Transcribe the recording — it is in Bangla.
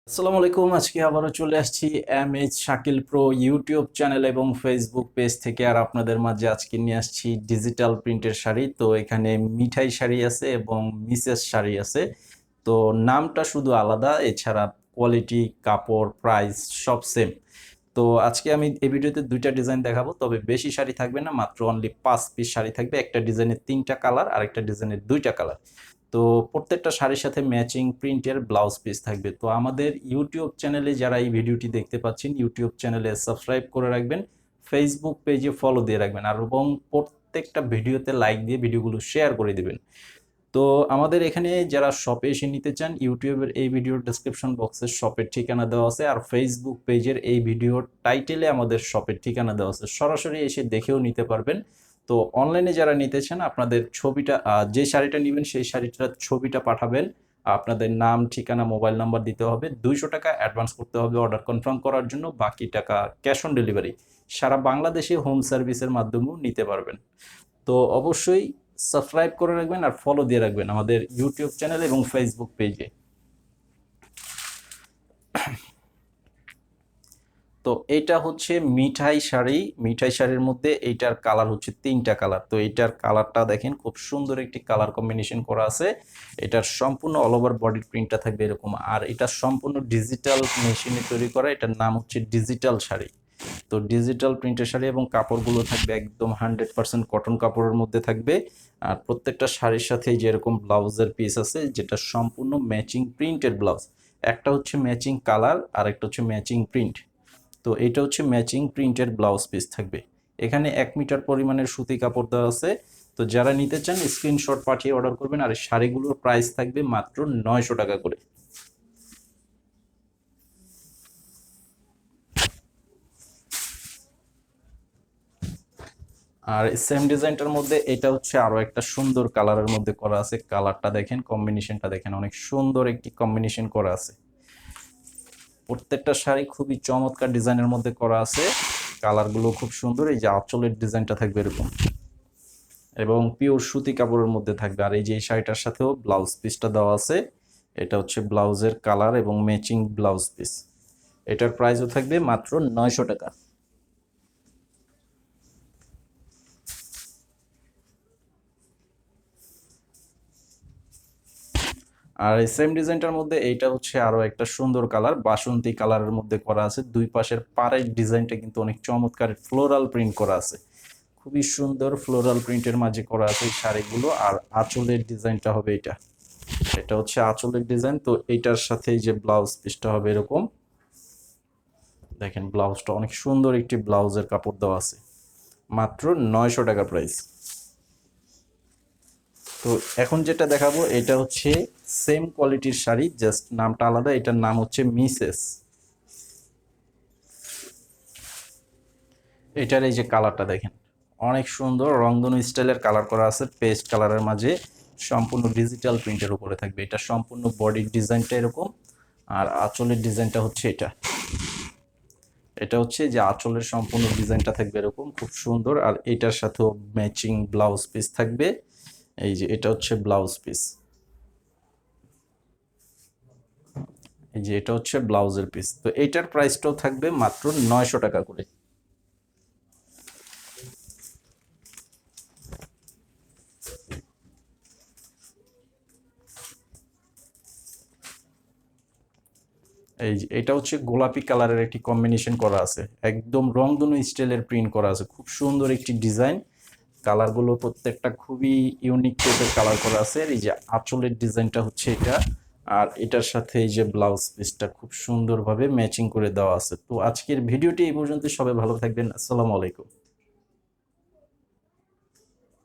আসসালামু আলাইকুম। আজকে আবারও চলে আসছি MH Shakil pro YouTube channel এবং ফেসবুক পেজ থেকে। আর আপনাদের মাঝে আজকে নিয়ে আসছি ডিজিটাল প্রিন্টের শাড়ি। তো এখানে মিঠাই শাড়ি আছে এবং মিসেস শাড়ি আছে। তো নামটা শুধু আলাদা, এছাড়া কোয়ালিটি, কাপড়, প্রাইস সব সেম। তো আজকে আমি এই ভিডিওতে দুইটা ডিজাইন দেখাবো, তবে বেশি শাড়ি থাকবে না, মাত্র অনলি 5 পিস শাড়ি থাকবে। একটা ডিজাইনের 3টা কালার আর একটা ডিজাইনের 2টা কালার। তো প্রত্যেকটা শাড়ির সাথে ম্যাচিং প্রিন্টের ব্লাউজ পিস থাকবে। তো আমাদের ইউটিউব চ্যানেলে যারা এই ভিডিওটি দেখতে পাচ্ছেন, ইউটিউব চ্যানেলে সাবস্ক্রাইব করে রাখবেন, ফেসবুক পেজে ফলো দিয়ে রাখবেন, আর এবং প্রত্যেকটা ভিডিওতে লাইক দিয়ে ভিডিওগুলো শেয়ার করে দেবেন। তো আমাদের এখানে যারা শপে এসে নিতে চান, ইউটিউবের এই ভিডিওর ডেসক্রিপশন বক্সে শপের ঠিকানা দেওয়া আছে, আর ফেসবুক পেজের এই ভিডিওর টাইটেলে আমাদের শপের ঠিকানা দেওয়া আছে, সরাসরি এসে দেখেও নিতে পারবেন। তো অনলাইনে যারা নিতে চান, আপনাদের ছবিটা, যে শাড়িটা নেবেন সেই শাড়িটার ছবিটা পাঠাবেন, আপনাদের নাম, ঠিকানা, মোবাইল নাম্বার দিতে হবে, 200 টাকা অ্যাডভান্স করতে হবে অর্ডার কনফার্ম করার জন্য, বাকি টাকা ক্যাশ অন ডেলিভারি। সারা বাংলাদেশে হোম সার্ভিসের মাধ্যমেও নিতে পারবেন। তো অবশ্যই সাবস্ক্রাইব করে রাখবেন আর ফলো দিয়ে রাখবেন আমাদের ইউটিউব চ্যানেল এবং ফেসবুক পেজে। তো এইটা হচ্ছে মিঠাই শাড়ি। মিঠাই শাড়ির মধ্যে এইটার কালার হচ্ছে 3টা কালার। তো এইটার কালারটা দেখেন, খুব সুন্দর একটি কালার কম্বিনেশন করা আছে। এটার সম্পূর্ণ অল ওভার বডির প্রিন্টটা থাকবে এরকম, আর এটা সম্পূর্ণ ডিজিটাল মেশিনে তৈরি করা। এটার নাম হচ্ছে ডিজিটাল শাড়ি। তো ডিজিটাল প্রিন্টের শাড়ি এবং কাপড়গুলো থাকবে একদম 100% কটন কাপড়ের মধ্যে থাকবে। আর প্রত্যেকটা শাড়ির সাথে যেরকম ব্লাউজের পিস আছে, যেটা সম্পূর্ণ ম্যাচিং প্রিন্টের ব্লাউজ। একটা হচ্ছে ম্যাচিং কালার আর একটা হচ্ছে ম্যাচিং প্রিন্ট। তো এটা হচ্ছে ম্যাচিং প্রিন্টের ব্লাউজ পিস থাকবে। এখানে 1 মিটার পরিমাণের সুতি কাপড় দেওয়া আছে। তো যারা নিতে চান স্ক্রিনশট পাঠিয়ে অর্ডার করবেন। আর এই শাড়িগুলোর প্রাইস থাকবে মাত্র 900 টাকা করে। আর সেম ডিজাইনটার মধ্যে এটা হচ্ছে আরো একটা সুন্দর কালারের মধ্যে করা আছে। কালারটা দেখেন, কম্বিনেশনটা দেখেন, অনেক সুন্দর একটি কম্বিনেশন করা আছে। প্রত্যেকটা শাড়ি খুবই চমৎকার ডিজাইনের মধ্যে করা আছে। কালারগুলো খুব সুন্দর। এই যে আঁচলের ডিজাইনটা থাকবে এরকম, এবং পিওর সুতি কাপড়ের মধ্যে থাকবে। আর এই যে এই শাড়িটার সাথেও ব্লাউজ পিসটা দেওয়া আছে। এটা হচ্ছে ব্লাউজের কালার এবং ম্যাচিং ব্লাউজ পিস। এটার প্রাইসও থাকবে মাত্র 900 টাকা। আর এই সেম ডিজাইনটার মধ্যে এইটা হচ্ছে আরো একটা সুন্দর কালার, বাসন্তী কালারের মধ্যে করা আছে। দুই পাশের পাড়ের ডিজাইনটা কিন্তু অনেক চমৎকার ফ্লোরাল প্রিন্ট করা আছে। খুবই সুন্দর ফ্লোরাল প্রিন্টের মাঝে করা আছে এই শাড়িগুলো। আর আঁচলের ডিজাইনটা হবে এটা। এটা হচ্ছে আঁচলের ডিজাইন। তো এইটার সাথে এই যে ব্লাউজ পিসটা হবে এরকম। দেখেন ব্লাউজটা অনেক সুন্দর একটি ব্লাউজের কাপড় দেওয়া আছে। মাত্র 900 টাকা প্রাইস। তো এখন যেটা দেখাবো এটা হচ্ছে সেম কোয়ালিটির শাড়ি, জাস্ট নামটা আলাদা। এটার নাম হচ্ছে মিসেস। এটার এই যে কালারটা দেখেন, অনেক সুন্দর রংধনু স্টাইলের কালার করা আছে পেস্ট কালারের মাঝে। সম্পূর্ণ ডিজিটাল প্রিন্টের উপরে থাকবে। এটা সম্পূর্ণ বডির ডিজাইনটা এরকম। আর আঁচলের ডিজাইনটা হচ্ছে এটা। এটা হচ্ছে যে আঁচলের সম্পূর্ণ ডিজাইনটা থাকবে এরকম, খুব সুন্দর। আর এটার সাথেও ম্যাচিং ব্লাউজ পিস থাকবে। এই যে এটা হচ্ছে ব্লাউজ পিস। এই যে এটা হচ্ছে ব্লাউজের পিস। তো এইটার প্রাইসটাও থাকবে মাত্র 900 টাকা করে। এই যে এটা হচ্ছে গোলাপি কালারের একটি কম্বিনেশন করা আছে, একদম রংধনু স্টাইলের প্রিন্ট করা আছে। খুব সুন্দর একটি ডিজাইন। কালারগুলো প্রত্যেকটা খুবই ইউনিক টাইপের কালার করা আছে। এই যে আঁচলের ডিজাইনটা হচ্ছে এটা। আর এটার সাথে এই যে ব্লাউজ পিসটা খুব সুন্দরভাবে ম্যাচিং করে দেওয়া আছে। তো আজকের ভিডিওটি এই পর্যন্ত। সবাই ভালো থাকবেন। আসসালামু আলাইকুম।